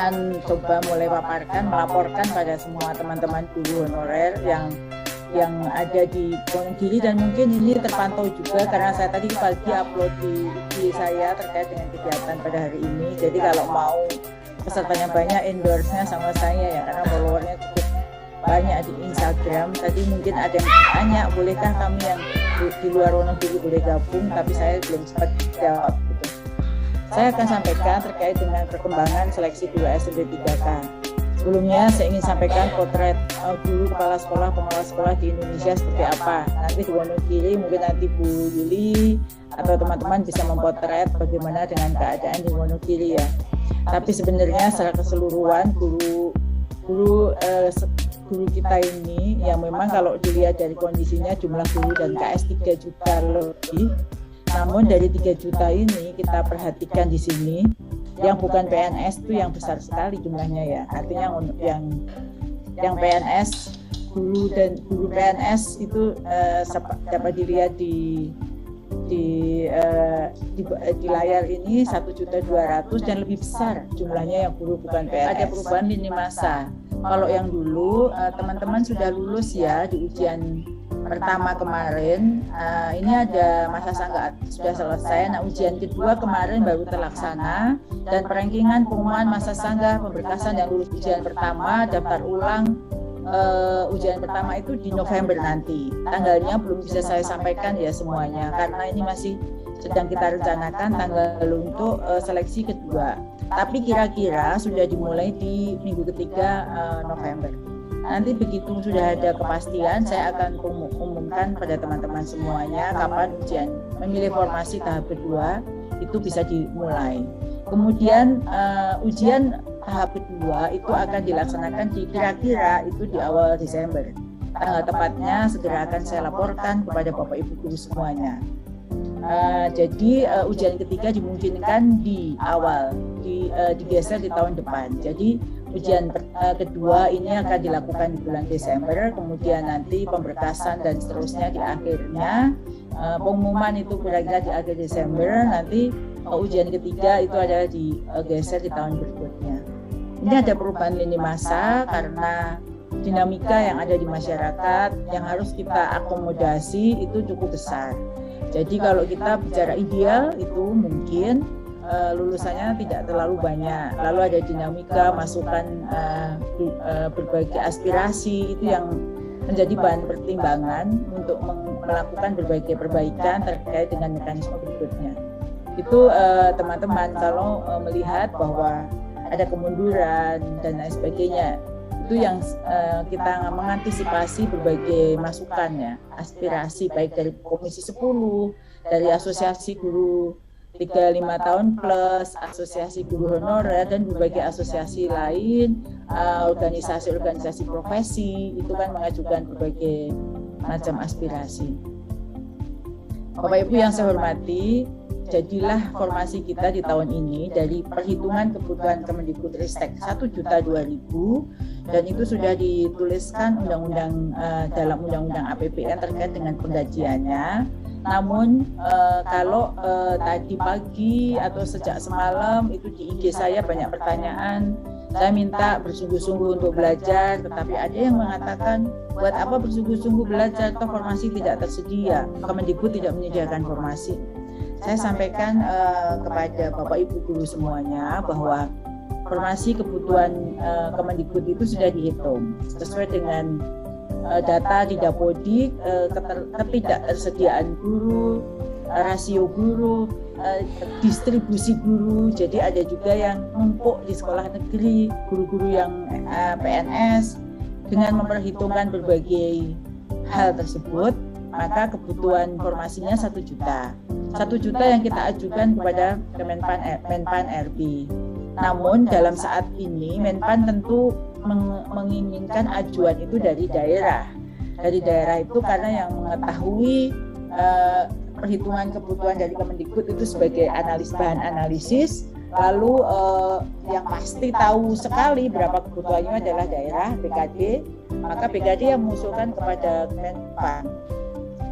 akan coba mulai melaporkan pada semua teman-teman guru honorer yang ada di Wonogiri, dan mungkin ini terpantau juga karena saya tadi pagi upload di IG saya terkait dengan kegiatan pada hari ini. Jadi kalau mau pesertanya banyak, endorse-nya sama saya ya, karena followernya cukup banyak di Instagram. Tadi mungkin ada yang bertanya, bolehkah kami yang di luar Wonogiri boleh gabung, tapi saya belum sempat jawab gitu. Saya akan sampaikan terkait dengan perkembangan seleksi guru SD 3K. Sebelumnya saya ingin sampaikan potret guru kepala sekolah, pengelola sekolah di Indonesia seperti apa. Nanti di Wonogiri mungkin nanti Bu Yuli atau teman-teman bisa memotret bagaimana dengan keadaan di Wonogiri ya. Tapi sebenarnya secara keseluruhan guru kita ini yang memang kalau dilihat dari kondisinya jumlah guru dan KS 3 juta lebih. Namun dari 3 juta ini kita perhatikan di sini yang bukan PNS itu yang besar sekali jumlahnya ya. Artinya yang PNS guru PNS itu dapat dilihat di layar ini 1.200.000 dan lebih besar jumlahnya yang guru bukan PNS. Ada perubahan lini masa. Kalau yang dulu teman-teman sudah lulus ya di ujian pertama kemarin, ini ada masa sanggah sudah selesai. Nah, ujian kedua kemarin baru terlaksana, dan perengkingan pengumuman masa sanggah pemberkasan yang lulus ujian pertama daftar ulang ujian pertama itu di November nanti. Tanggalnya belum bisa saya sampaikan ya semuanya karena ini masih sedang kita rencanakan tanggal untuk seleksi kedua. Tapi kira-kira sudah dimulai di minggu ketiga November. Nanti begitu sudah ada kepastian, saya akan umumkan pada teman-teman semuanya kapan ujian memilih formasi tahap kedua itu bisa dimulai. Kemudian ujian tahap kedua itu akan dilaksanakan kira-kira itu di awal Desember. Tanggal tepatnya segera akan saya laporkan kepada Bapak Ibu guru semuanya. Jadi ujian ketiga dimungkinkan di awal, digeser di tahun depan. Jadi ujian kedua ini akan dilakukan di bulan Desember, kemudian nanti pemberkasan dan seterusnya di akhirnya. Pengumuman itu kira-kira di akhir Desember, nanti ujian ketiga itu adalah digeser di tahun berikutnya. Ini ada perubahan lini masa karena dinamika yang ada di masyarakat yang harus kita akomodasi itu cukup besar. Jadi kalau kita bicara ideal itu mungkin lulusannya tidak terlalu banyak. Lalu ada dinamika, masukan berbagai aspirasi itu yang menjadi bahan pertimbangan untuk melakukan berbagai perbaikan terkait dengan mekanisme berikutnya. Itu teman-teman kalau melihat bahwa ada kemunduran dan lain sebagainya, itu yang kita mengantisipasi berbagai masukan ya, aspirasi baik dari Komisi 10, dari Asosiasi Guru 35 tahun plus, Asosiasi Guru Honorer, dan berbagai asosiasi lain, organisasi-organisasi profesi, itu kan mengajukan berbagai macam aspirasi. Bapak Ibu yang saya hormati, jadilah formasi kita di tahun ini dari perhitungan kebutuhan Kemendikbudristek 1.200.000, dan itu sudah dituliskan dalam undang-undang APBN terkait dengan penggajiannya. Namun kalau tadi pagi atau sejak semalam itu di IG saya banyak pertanyaan. Saya minta bersungguh-sungguh untuk belajar, tetapi ada yang mengatakan buat apa bersungguh-sungguh belajar atau formasi tidak tersedia, Kemendikbud tidak menyediakan formasi. Saya sampaikan kepada Bapak Ibu guru semuanya bahwa formasi kebutuhan Kemendikbud itu sudah dihitung sesuai dengan data di Dapodik, ketidaktersediaan guru, rasio guru, distribusi guru. Jadi ada juga yang numpuk di sekolah negeri, guru-guru yang PNS. Dengan memperhitungkan berbagai hal tersebut, maka kebutuhan formasinya 1 juta. 1 juta yang kita ajukan kepada Menpan RB. Namun dalam saat ini Menpan tentu menginginkan ajuan itu dari daerah. Dari daerah itu karena yang mengetahui perhitungan kebutuhan dari Kemendikbud itu sebagai bahan analisis, lalu yang pasti tahu sekali berapa kebutuhannya adalah daerah BKD, maka BKD yang mengusulkan kepada Menpan.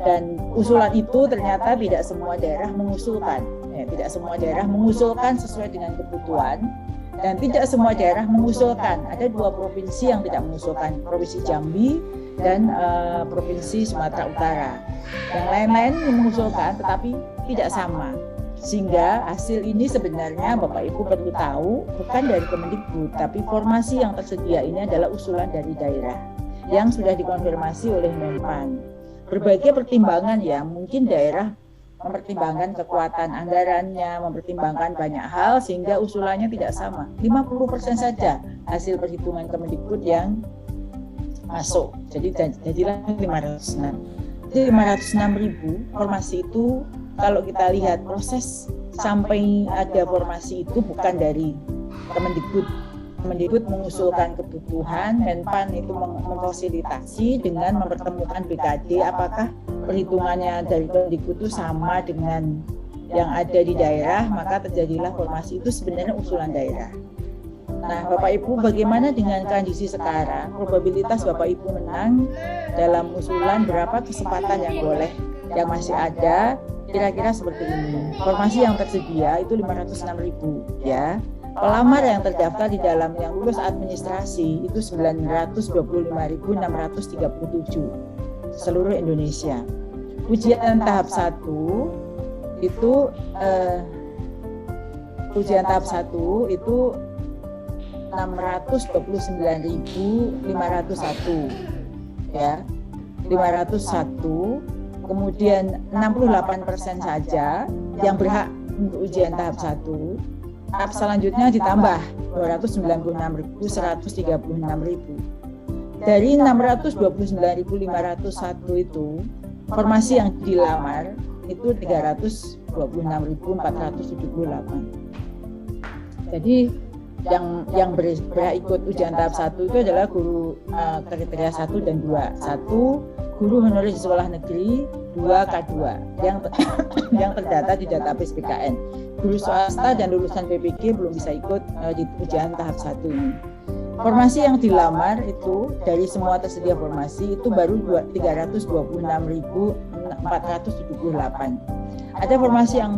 Dan usulan itu ternyata tidak semua daerah mengusulkan, tidak semua daerah mengusulkan sesuai dengan kebutuhan, Dan tidak semua daerah mengusulkan. Ada 2 provinsi yang tidak mengusulkan, Provinsi Jambi dan Provinsi Sumatera Utara. Yang lain-lain mengusulkan, tetapi tidak sama. Sehingga hasil ini sebenarnya Bapak Ibu perlu tahu bukan dari Kemendikbud, tapi formasi yang tersedia ini adalah usulan dari daerah yang sudah dikonfirmasi oleh Menpan. Berbagai pertimbangan ya, mungkin daerah mempertimbangkan kekuatan anggarannya, mempertimbangkan banyak hal sehingga usulannya tidak sama. 50% saja hasil perhitungan Kemendikbud yang masuk. Jadi jadilah 506. Jadi 506.000 formasi itu kalau kita lihat proses sampai ada formasi itu bukan dari Kemendikbud. Kemendikbud mengusulkan kebutuhan, Menpan itu memfasilitasi dengan mempertemukan BKD apakah perhitungannya dari Kemendikbud itu sama dengan yang ada di daerah, maka terjadilah formasi itu sebenarnya usulan daerah. Nah, Bapak Ibu, bagaimana dengan kondisi sekarang? Probabilitas Bapak Ibu menang dalam usulan berapa kesempatan yang boleh, yang masih ada, kira-kira seperti ini. Formasi yang tersedia itu 506.000 ya. Pelamar yang terdaftar di dalam yang lulus administrasi itu 925.637 seluruh Indonesia. Ujian tahap 1 itu 629.501 ya. 501, kemudian 68% saja yang berhak untuk ujian tahap 1. Tahap selanjutnya ditambah 296.136.000. Dari 629.501 itu, formasi yang dilamar itu 326.478. Jadi yang berhak ikut ujian tahap 1 itu adalah guru kriteria 1 dan 2. 1 guru honorer di sekolah negeri, 2 K2 yang terdata di database BKN. Guru swasta dan lulusan PPG belum bisa ikut di ujian tahap 1 ini. Formasi yang dilamar itu dari semua tersedia formasi itu baru 326.478. Ada formasi yang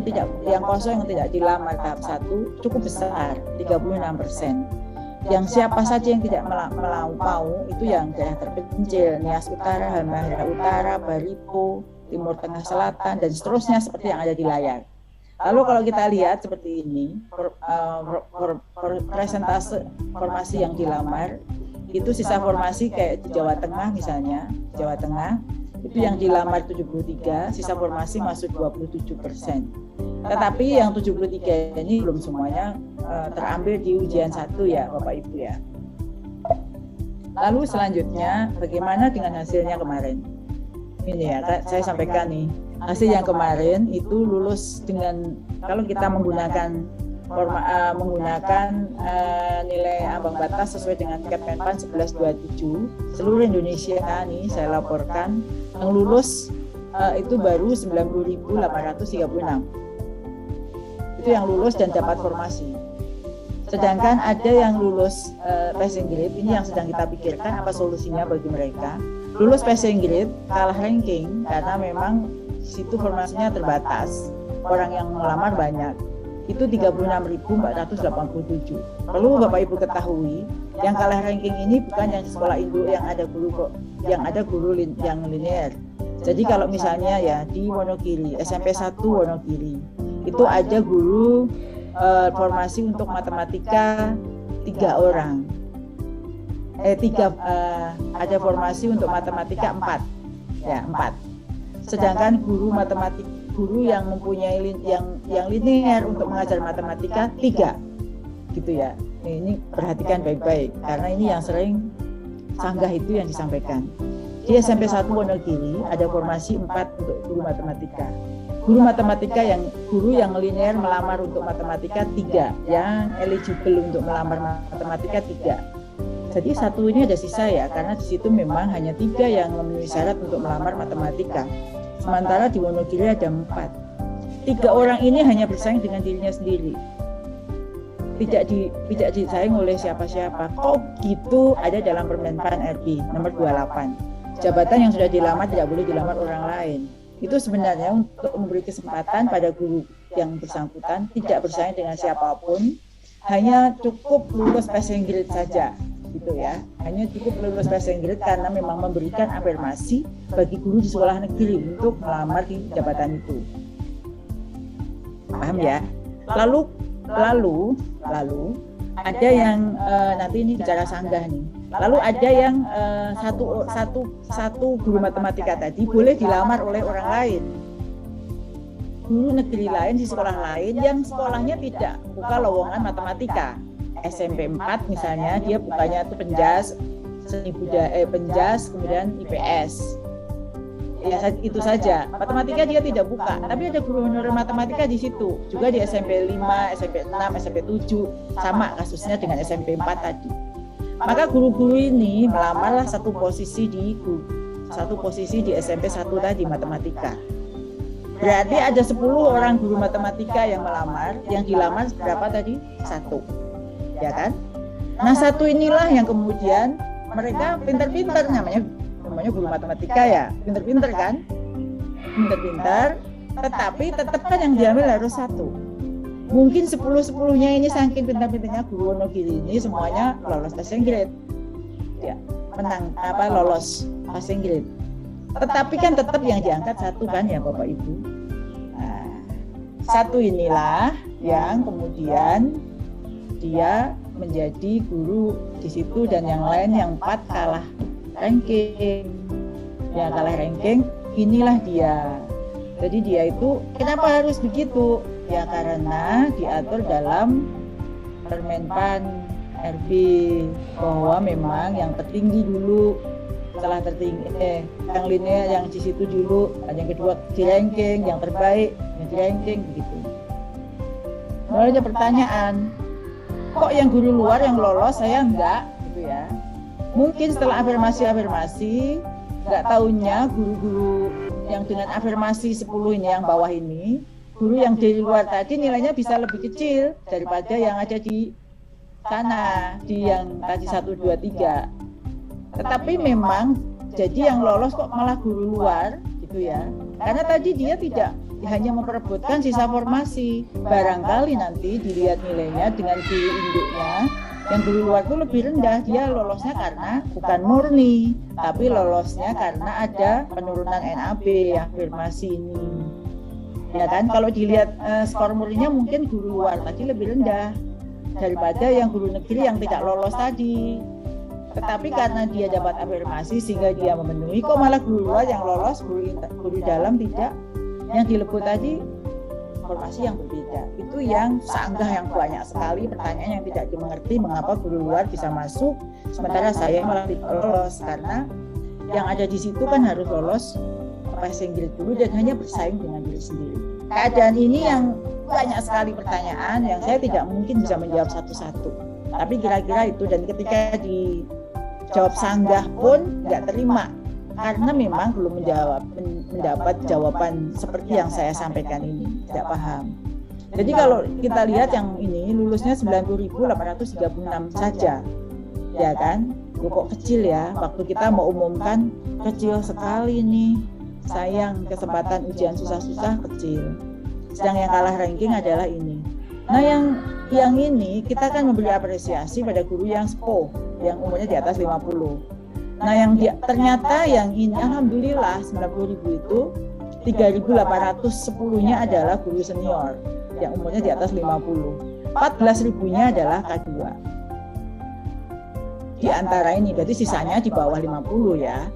kosong yang tidak dilamar tahap 1 cukup besar, 36%. Yang siapa saja yang tidak mau itu yang daerah terpencil, Nias Utara, Halmahera Utara, Barito, Timur Tengah Selatan dan seterusnya seperti yang ada di layar. Lalu kalau kita lihat seperti ini, presentase formasi yang dilamar, itu sisa formasi kayak di Jawa Tengah misalnya, Jawa Tengah, itu yang dilamar 73, sisa formasi masuk 27%. Tetapi yang 73 ini belum semuanya terambil di ujian 1 ya Bapak Ibu ya. Lalu selanjutnya bagaimana dengan hasilnya kemarin? Ini ya, saya sampaikan nih. Hasil yang kemarin itu lulus dengan, kalau kita menggunakan nilai ambang batas sesuai dengan tingkat Menpan 1127, seluruh Indonesia nih saya laporkan yang lulus itu baru 90.836. Itu yang lulus dan dapat formasi. Sedangkan ada yang lulus passing grade, ini yang sedang kita pikirkan apa solusinya bagi mereka. Lulus passing grade kalah ranking karena memang situ formasinya terbatas, orang yang melamar banyak, itu 36.487. Perlu Bapak Ibu ketahui, yang kalah ranking ini bukan yang sekolah induk yang ada guru yang linear. Jadi kalau misalnya ya di Wonogiri, SMP 1 Wonogiri, itu ada guru formasi untuk matematika 3 orang. Ada formasi untuk matematika 4. Ya, 4. Sedangkan guru yang mempunyai yang linear untuk mengajar matematika 3 gitu ya. Ini perhatikan baik-baik karena ini yang sering sanggah itu yang disampaikan. Di SMP 1 Wonogiri ada formasi 4 untuk guru matematika. Guru yang linear melamar untuk matematika 3, yang eligible untuk melamar matematika 3. Jadi 1 ini ada sisa ya, karena di situ memang hanya 3 yang memenuhi syarat untuk melamar matematika. Sementara di Wonogiri ada 4. 3 orang ini hanya bersaing dengan dirinya sendiri. Tidak disaing oleh siapa-siapa. Kok gitu ada dalam Permenpan RI nomor 28. Jabatan yang sudah dilamar tidak boleh dilamar orang lain. Itu sebenarnya untuk memberi kesempatan pada guru yang bersangkutan tidak bersaing dengan siapapun, hanya cukup lulus passing grade saja gitu ya, hanya cukup lulus passing grade karena memang memberikan afirmasi bagi guru di sekolah negeri untuk melamar di jabatan itu. Paham ya? Lalu ada yang nanti ini bicara sanggah nih. Lalu ada yang satu guru matematika tadi boleh dilamar oleh orang lain, guru negeri lain di sekolah lain yang sekolahnya tidak buka lowongan matematika. SMP 4 misalnya, dia bukanya itu penjas, seni budaya, penjas, kemudian IPS. Ya itu saja. Matematika dia tidak buka, tapi ada guru honorer matematika di situ. Juga di SMP 5, SMP 6, SMP 7, sama kasusnya dengan SMP 4 tadi. Maka guru-guru ini melamarlah satu posisi di SMP 1 tadi matematika. Berarti ada 10 orang guru matematika yang melamar, yang dilamar berapa tadi? 1. Ya kan? Nah, 1 inilah yang kemudian mereka pintar-pintar, namanya guru matematika ya, pintar-pintar kan? Pintar-pintar, tetapi tetap kan yang diambil harus 1. Mungkin 10-10-nya ini saking pintar-pintarnya guru Wonogiri ini semuanya lolos passing grade. Ya, lolos passing grade. Tetapi kan tetap yang diangkat 1 kan ya Bapak Ibu. Nah, 1 inilah yang kemudian dia menjadi guru di situ, dan yang lain yang 4 kalah ranking. Ya kalah ranking, inilah dia. Jadi dia itu kenapa harus begitu? Ya karena diatur dalam Permenpan RB bahwa memang yang tertinggi dulu, setelah tertinggi yang linear yang di situ dulu, yang kedua di ranking, yang terbaik yang di ranking begitu. Lalu ada pertanyaan, kok yang guru luar yang lolos saya enggak gitu ya. Mungkin setelah afirmasi enggak tahunya guru-guru yang dengan afirmasi 10 ini yang bawah ini, guru yang dari luar tadi nilainya bisa lebih kecil daripada yang ada di sana, di yang tadi 1, 2, 3. Tetapi memang jadi yang lolos kok malah guru luar gitu ya. Karena tadi dia tidak hanya memperebutkan sisa formasi, barangkali nanti dilihat nilainya dengan guru induknya, yang guru luar itu lebih rendah, dia lolosnya karena bukan murni, tapi lolosnya karena ada penurunan NAB afirmasi ini. Ya kan, kalau dilihat skor murninya mungkin guru luar tadi lebih rendah daripada yang guru negeri yang tidak lolos tadi. Tetapi karena dia dapat afirmasi sehingga dia memenuhi, kok malah guru luar yang lolos, guru dalam tidak. Yang dilebut tadi formasi yang berbeda. Itu yang sanggah yang banyak sekali pertanyaan yang tidak dimengerti, mengapa guru luar bisa masuk sementara saya malah tidak lolos, karena yang ada di situ kan harus lolos passing grade dulu dan hanya bersaing dengan diri sendiri. Keadaan ini yang banyak sekali pertanyaan yang saya tidak mungkin bisa menjawab satu-satu. Tapi kira-kira itu, dan ketika dijawab sanggah pun nggak terima karena memang belum mendapat jawaban seperti yang saya sampaikan ini, tidak paham. Jadi kalau kita lihat yang ini lulusnya 90.836 saja, ya kan? Kok kecil ya, waktu kita mau umumkan kecil sekali nih, sayang kesempatan ujian susah-susah kecil. Sedang yang kalah ranking adalah ini. Nah yang ini kita kan memberi apresiasi pada guru yang SPO, yang umurnya di atas 50. Nah ternyata yang ini alhamdulillah 90.000 itu 3.810-nya adalah guru senior yang umurnya di atas 50. 14.000-nya adalah K2. Di antara ini berarti sisanya di bawah 50 ya.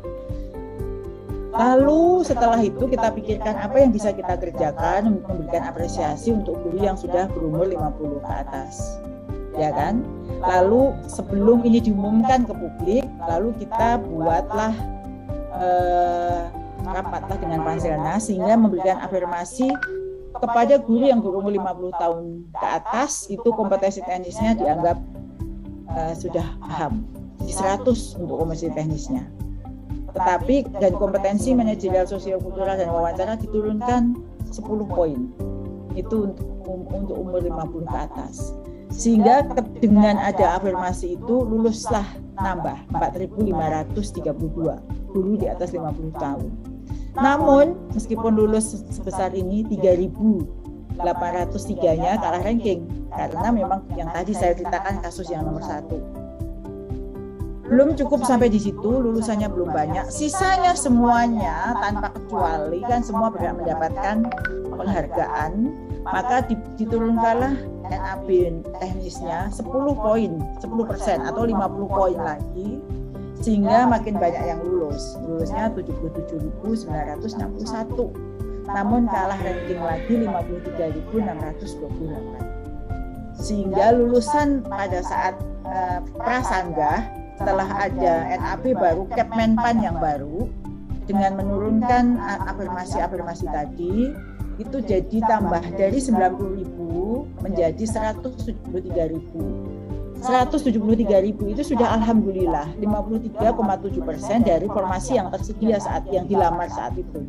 Lalu setelah itu kita pikirkan apa yang bisa kita kerjakan untuk memberikan apresiasi untuk guru yang sudah berumur 50 ke atas. Ya kan? Lalu sebelum ini diumumkan ke publik, lalu kita buatlah rapatlah dengan Panselnas sehingga memberikan afirmasi kepada guru yang berumur 50 tahun ke atas, itu kompetensi teknisnya dianggap sudah paham, 100 untuk kompetensi teknisnya. Tetapi dan kompetensi manajerial sosiokultural dan wawancara diturunkan 10 poin. Itu untuk umur 50 ke atas. Sehingga dengan ada afirmasi itu luluslah nambah 4.532 guru di atas 50 tahun. Namun meskipun lulus sebesar ini 3.000 803-nya kalah ranking karena memang yang tadi saya ceritakan kasus yang nomor 1. Belum cukup sampai di situ, lulusannya belum banyak, sisanya semuanya tanpa kecuali kan semua berhak mendapatkan penghargaan, maka diturunkanlah NAB teknisnya 10 poin, 10% atau 50 poin lagi, sehingga makin banyak yang lulus. Lulusnya 77.961, namun kalah ranking lagi 53.628. Sehingga lulusan pada saat prasanggah, setelah ada NAB baru, Kepmenpan yang baru, dengan menurunkan afirmasi-afirmasi tadi, itu jadi tambah dari 90.000 menjadi 173.000. 173.000 itu sudah alhamdulillah 53,7% dari formasi yang tersedia saat yang dilamar saat itu.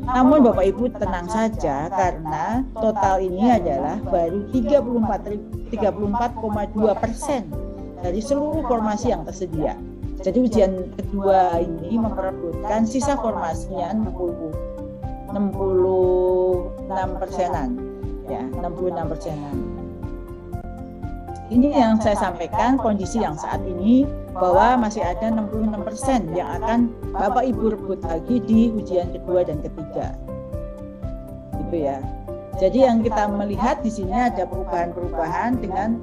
Namun Bapak Ibu tenang saja karena total ini adalah baru 34,2% dari seluruh formasi yang tersedia. Jadi ujian kedua ini memperebutkan sisa formasinya 66%-an, ya, 66%-an. Ini yang saya sampaikan kondisi yang saat ini bahwa masih ada 66% yang akan Bapak Ibu rebut lagi di ujian kedua dan ketiga. Gitu ya. Jadi yang kita melihat di sini ada perubahan-perubahan dengan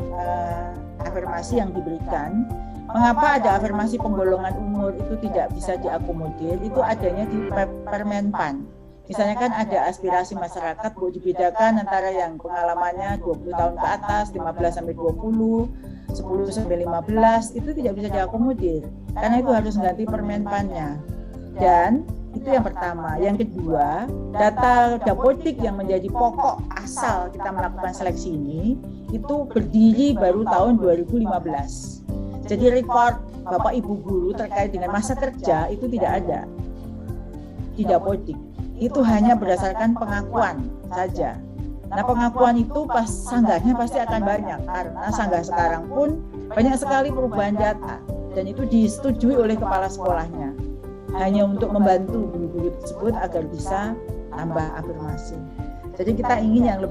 afirmasi yang diberikan. Mengapa ada afirmasi penggolongan umur itu tidak bisa diakomodir? Itu adanya di Permenpan. Misalnya kan ada aspirasi masyarakat buat dibedakan antara yang pengalamannya 20 tahun ke atas, 15 sampai 20, 10 sampai 15, itu tidak bisa diakomodir. Karena itu harus ganti Permenpannya. Dan itu yang pertama. Yang kedua, data Dapodik yang menjadi pokok asal kita melakukan seleksi ini itu berdiri baru tahun 2015. Jadi rekor Bapak Ibu guru terkait dengan masa kerja itu tidak ada di Dapodik. Itu hanya berdasarkan pengakuan saja. Nah, pengakuan itu pas sanggahnya pasti akan banyak karena sanggah sekarang pun banyak sekali perubahan data dan itu disetujui oleh kepala sekolahnya. Hanya untuk membantu guru-guru tersebut agar bisa tambah afirmasi. Jadi kita ingin yang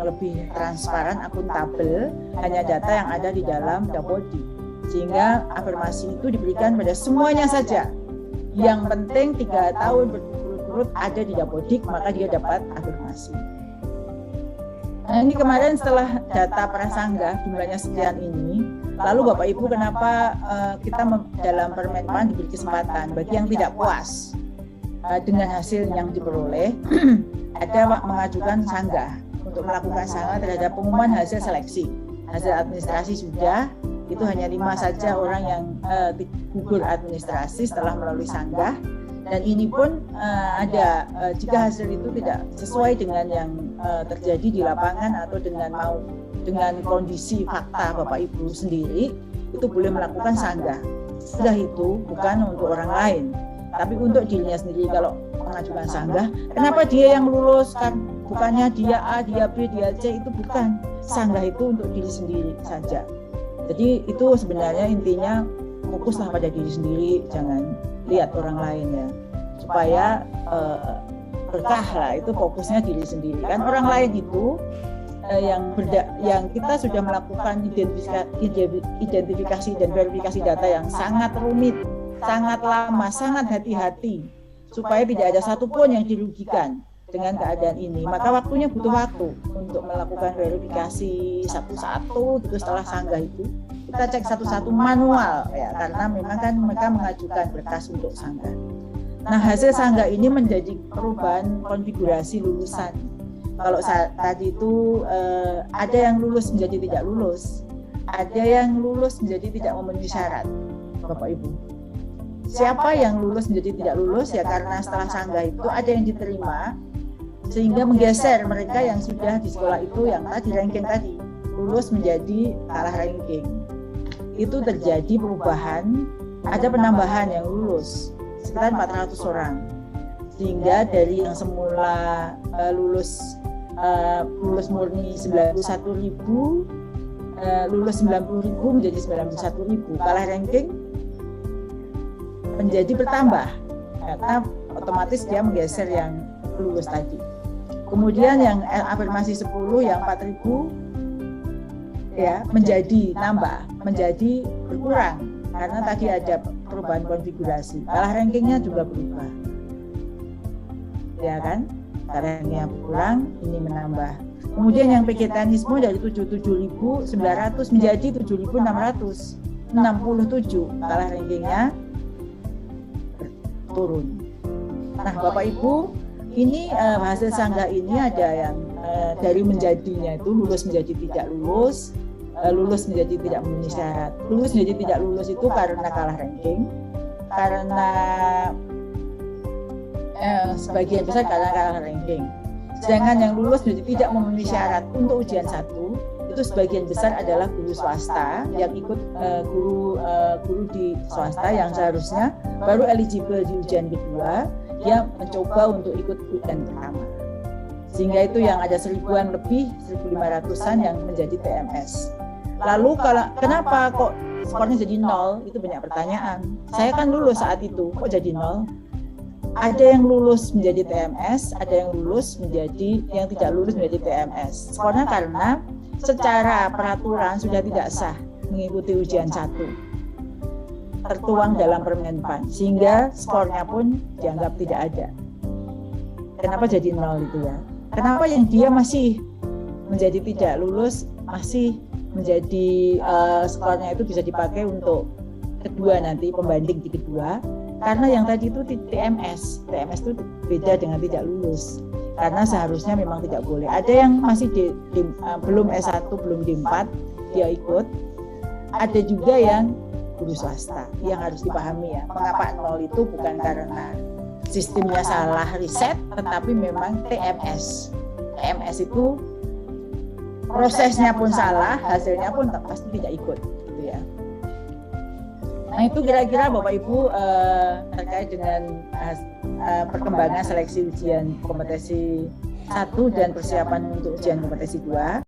lebih transparan, akuntabel, hanya data yang ada di dalam Dapodik. Sehingga afirmasi itu diberikan pada semuanya saja. Yang penting 3 tahun berturut-turut ada di Dapodik, maka dia dapat afirmasi. Nah, ini kemarin setelah data prasanggah jumlahnya sekian ini, lalu Bapak Ibu kenapa kita dalam Permenpan diberi kesempatan bagi yang tidak puas dengan hasil yang diperoleh, ada mengajukan sanggah untuk melakukan sanggah terhadap pengumuman hasil seleksi. Hasil administrasi sudah, itu hanya 5 saja orang yang gugur administrasi setelah melalui sanggah. Dan ini pun ada jika hasil itu tidak sesuai dengan yang terjadi di lapangan atau dengan kondisi fakta Bapak Ibu sendiri, itu boleh melakukan sanggah. Sudah itu bukan untuk orang lain, tapi untuk dirinya sendiri. Kalau mengajukan sanggah, kenapa dia yang lulus kan? Bukannya dia A, dia B, dia C, itu bukan. Sanggah itu untuk diri sendiri saja. Jadi itu sebenarnya intinya fokuslah pada diri sendiri, jangan lihat orang lain ya. Supaya berkah lah, itu fokusnya diri sendiri. Kan orang lain itu yang kita sudah melakukan identifikasi dan verifikasi data yang sangat rumit, sangat lama, sangat hati-hati supaya tidak ada satupun yang dirugikan dengan keadaan ini. Maka waktunya butuh waktu untuk melakukan verifikasi satu-satu. Terus setelah sanggah itu kita cek satu-satu manual ya, karena memang kan mereka mengajukan berkas untuk sanggah. Nah, hasil sanggah ini menjadi perubahan konfigurasi lulusan. Kalau tadi itu ada yang lulus menjadi tidak lulus, ada yang lulus menjadi tidak memenuhi syarat, Bapak Ibu. Siapa yang lulus menjadi tidak lulus ya karena setelah sanggah itu ada yang diterima, sehingga menggeser mereka yang sudah di sekolah itu yang tadi ranking tadi lulus menjadi kalah ranking. Itu terjadi perubahan, ada penambahan yang lulus sekitar 400 orang, sehingga dari yang semula lulus murni 91.000, lulus 90.000 menjadi 91.000, kalah ranking menjadi bertambah karena otomatis dia menggeser yang lulus tadi. Kemudian yang afirmasi 10 yang 4.000 ya menjadi berkurang karena tadi ada perubahan konfigurasi. Kalah rankingnya juga berubah. Ya kan? Kalah rankingnya berkurang, ini menambah. Kemudian yang vegetanisme dari 77.900 menjadi 7.667. Kalah rankingnya turun. Nah, Bapak Ibu, ini hasil sanggah ini ada yang dari menjadinya itu lulus menjadi tidak lulus, lulus menjadi tidak memenuhi syarat. Lulus menjadi tidak lulus itu karena kalah ranking, karena sebagian besar karena kalah ranking. Sedangkan yang lulus menjadi tidak memenuhi syarat untuk ujian 1 itu sebagian besar adalah guru swasta yang ikut guru di swasta yang seharusnya baru eligible di ujian kedua, dia mencoba untuk ikut ujian pertama. Sehingga itu yang ada 1.000-an lebih, 1.500-an yang menjadi TMS. Lalu kenapa kok skornya jadi 0? Itu banyak pertanyaan. Saya kan lulus saat itu, kok jadi 0? Ada yang lulus menjadi TMS, ada yang tidak lulus menjadi TMS. Skornya karena secara peraturan sudah tidak sah mengikuti ujian 1. Tertuang dalam Permen PAN, sehingga skornya pun dianggap tidak ada. Kenapa jadi 0 itu ya? Kenapa yang dia masih menjadi tidak lulus masih menjadi skornya itu bisa dipakai untuk kedua nanti, pembanding di kedua? Karena yang tadi itu TMS itu beda dengan tidak lulus. Karena seharusnya memang tidak boleh. Ada yang masih belum S1, belum D4, dia ikut. Ada juga yang guru swasta, yang harus dipahami ya. Mengapa 0 itu bukan karena sistemnya salah riset, tetapi memang TMS. TMS itu prosesnya pun salah, hasilnya pun pasti tidak ikut, gitu ya. Nah itu kira-kira Bapak Ibu terkait dengan perkembangan seleksi ujian kompetensi 1 dan persiapan untuk ujian kompetensi 2.